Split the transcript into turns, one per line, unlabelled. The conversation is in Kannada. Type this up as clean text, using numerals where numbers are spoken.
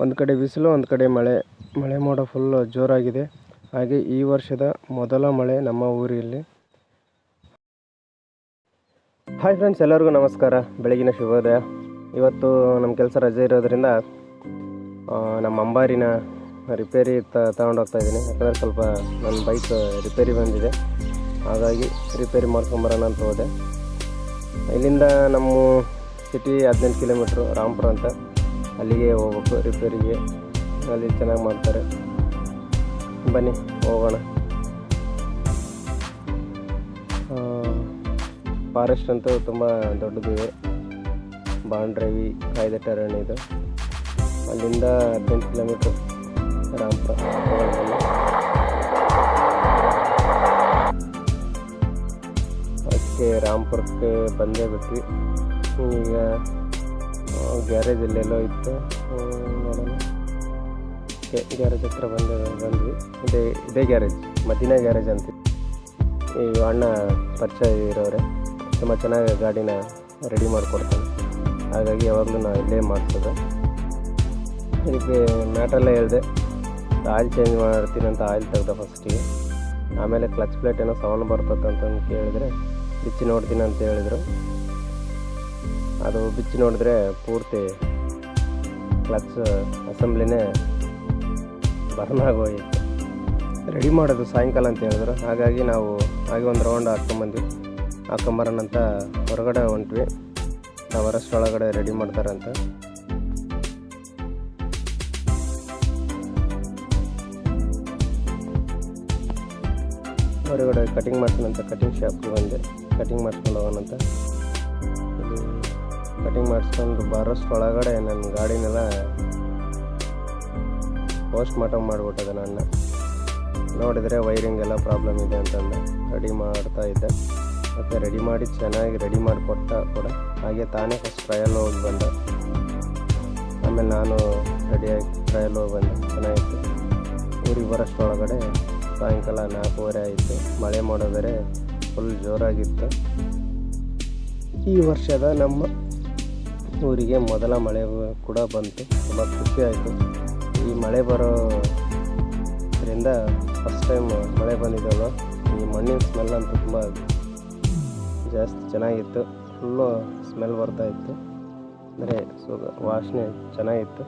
ಒಂದು ಕಡೆ ಬಿಸಿಲು, ಒಂದು ಕಡೆ ಮಳೆ ಮೋಡ ಫುಲ್ಲು ಜೋರಾಗಿದೆ. ಹಾಗೆ ಈ ವರ್ಷದ ಮೊದಲ ಮಳೆ ನಮ್ಮ ಊರಲ್ಲಿ. ಹಾಯ್ ಫ್ರೆಂಡ್ಸ್, ಎಲ್ಲರಿಗೂ ನಮಸ್ಕಾರ, ಬೆಳಗಿನ ಶುಭೋದಯ. ಇವತ್ತು ನಮ್ಮ ಕೆಲಸ ರಜೆ ಇರೋದ್ರಿಂದ ನಮ್ಮ ಅಂಬಾರಿನ ರಿಪೇರಿ ತಗೊಂಡು ಹೋಗ್ತಾ ಇದ್ದೀನಿ. ಯಾಕಂದರೆ ಸ್ವಲ್ಪ ನನ್ನ ಬೈಕ್ ರಿಪೇರಿ ಬಂದಿದೆ, ಹಾಗಾಗಿ ರಿಪೇರಿ ಮಾಡ್ಕೊಂಬರೋಣ ಅಂತ ಹೋದೆ. ಇಲ್ಲಿಂದ ನಮ್ಮ ಸಿಟಿ 18 ಕಿಲೋಮೀಟ್ರು, ರಾಂಪುರ ಅಂತ, ಅಲ್ಲಿಗೆ ಹೋಗ್ಬೇಕು ರಿಪೇರಿಗೆ. ಅಲ್ಲಿ ಚೆನ್ನಾಗಿ ಮಾಡ್ತಾರೆ, ಬನ್ನಿ ಹೋಗೋಣ. ಫಾರೆಸ್ಟ್ ಅಂತೂ ತುಂಬ ದೊಡ್ಡದಿದೆ, ಬಾಂಡ್ರವಿ ಕಾಯ್ದೆ ಅರಣ್ಯ ಇದು. ಅಲ್ಲಿಂದ 18 ಕಿಲೋಮೀಟ್ರ್ ರಾಂಪುರ. ಅದಕ್ಕೆ ರಾಂಪುರಕ್ಕೆ ಬಂದೇ ಬಿಟ್ವಿ. ಈಗ ಗ್ಯಾರೇಜ್ ಎಲ್ಲೆಲ್ಲೋ ಇತ್ತು, ನೋಡೋಣ. ಗ್ಯಾರೇಜ್ ಹತ್ರ ಬಂದ್ವಿ. ಇದೇ ಗ್ಯಾರೇಜ್, ಮದಿನಾ ಗ್ಯಾರೇಜ್ ಅಂತ. ಈ ಅಣ್ಣ ಪರಿಚಯ ಇರೋರೆ, ತುಂಬ ಚೆನ್ನಾಗಿ ಗಾಡಿನ ರೆಡಿ ಮಾಡಿಕೊಡ್ತಾನೆ. ಹಾಗಾಗಿ ಯಾವಾಗಲೂ ನಾವು ಇಲ್ಲೇ ಮಾಡಿಸೋದು. ಇದಕ್ಕೆ ಮ್ಯಾಟ್ರೆಲ್ಲ ಹೇಳಿದೆ, ಆಯಿಲ್ ಚೇಂಜ್ ಮಾಡ್ತೀನಿ ಅಂತ ಆಯಿಲ್ ತೆಗ್ದೆ ಫಸ್ಟಿಗೆ. ಆಮೇಲೆ ಕ್ಲಚ್ ಪ್ಲೇಟ್ ಏನೋ ಸೌಂಡ್ ಬರ್ತದೆ ಅಂತಂದು ಕೇಳಿದ್ರೆ ಬಿಚ್ಚಿ ನೋಡ್ತೀನಿ ಅಂತ ಹೇಳಿದರು. ಅದು ಬಿಚ್ಚಿ ನೋಡಿದ್ರೆ ಪೂರ್ತಿ ಕ್ಲಚ್ ಅಸೆಂಬ್ಲಿನೇ ಬರ್ನ್ ಆಗೋಗಿತ್ತು. ರೆಡಿ ಮಾಡೋದು ಸಾಯಂಕಾಲ ಅಂತ ಹೇಳಿದ್ರು. ಹಾಗಾಗಿ ನಾವು ಹಾಗೆ ಒಂದು ರೌಂಡ್ ಹಾಕ್ಕೊಂಬರೋಣ ಅಂತ ಹೊರಗಡೆ ಹೊಂಟ್ವಿ. ನಾವು ಒಳಗಡೆ ರೆಡಿ ಮಾಡ್ತಾರಂತ. ಹೊರಗಡೆ ಕಟಿಂಗ್ ಮಾಡ್ತೀನಂತ ಕಟಿಂಗ್ ಶಾಪ್ಗೆ ಬಂದೆ. ಕಟಿಂಗ್ ಮಾಡಿಸ್ಕೊಂಡು ಹೋಗೋಣಂತ. ಇಲ್ಲಿ ಕಟಿಂಗ್ ಮಾಡಿಸ್ಕೊಂಡು ಬರೋಷ್ಟೊಳಗಡೆ ನನ್ನ ಗಾಡಿನೆಲ್ಲ ಪೋಸ್ಟ್ ಮಾರ್ಟಮ್ ಮಾಡಿಬಿಟ್ಟದೆ. ನನ್ನ ನೋಡಿದರೆ ವೈರಿಂಗ್ ಎಲ್ಲ ಪ್ರಾಬ್ಲಮ್ ಇದೆ ಅಂತಂದು ರೆಡಿ ಮಾಡ್ತಾ ಇದ್ದೆ. ಮತ್ತು ರೆಡಿ ಮಾಡಿ ಚೆನ್ನಾಗಿ ರೆಡಿ ಮಾಡಿಕೊಟ್ಟ ಕೂಡ. ಹಾಗೆ ತಾನೇ ಫಸ್ಟ್ ಟ್ರಯಲ್ ಹೋಗಿ ಬಂದೆ. ಆಮೇಲೆ ನಾನು ರೆಡಿಯಾಗಿ ಟ್ರಯಲ್ ಹೋಗಿ ಬಂದೆ. ಚೆನ್ನಾಗಿತ್ತು. ಊರಿಗೆ ಬರೋಷ್ಟೊಳಗಡೆ ಸಾಯಂಕಾಲ 4:30 ಆಯಿತು. ಮಳೆ ಮೋಡ ಬೇರೆ ಫುಲ್ ಜೋರಾಗಿತ್ತು. ಈ ವರ್ಷದ ನಮ್ಮ ಊರಿಗೆ ಮೊದಲ ಮಳೆ ಕೂಡ ಬಂತು. ತುಂಬ ಖುಷಿ ಆಯಿತು. ಈ ಮಳೆ ಬರೋದ್ರಿಂದ ಫಸ್ಟ್ ಟೈಮ್ ಮಳೆ ಬಂದಿದ್ದಲ್ಲ, ಈ ಮಣ್ಣಿನ ಸ್ಮೆಲ್ ಅಂತೂ ತುಂಬ ಜಾಸ್ತಿ ಚೆನ್ನಾಗಿತ್ತು. ಫುಲ್ಲು ಸ್ಮೆಲ್ ಬರ್ತಾಯಿತ್ತು, ಅಂದರೆ ವಾಸನೆ ಚೆನ್ನಾಗಿತ್ತು.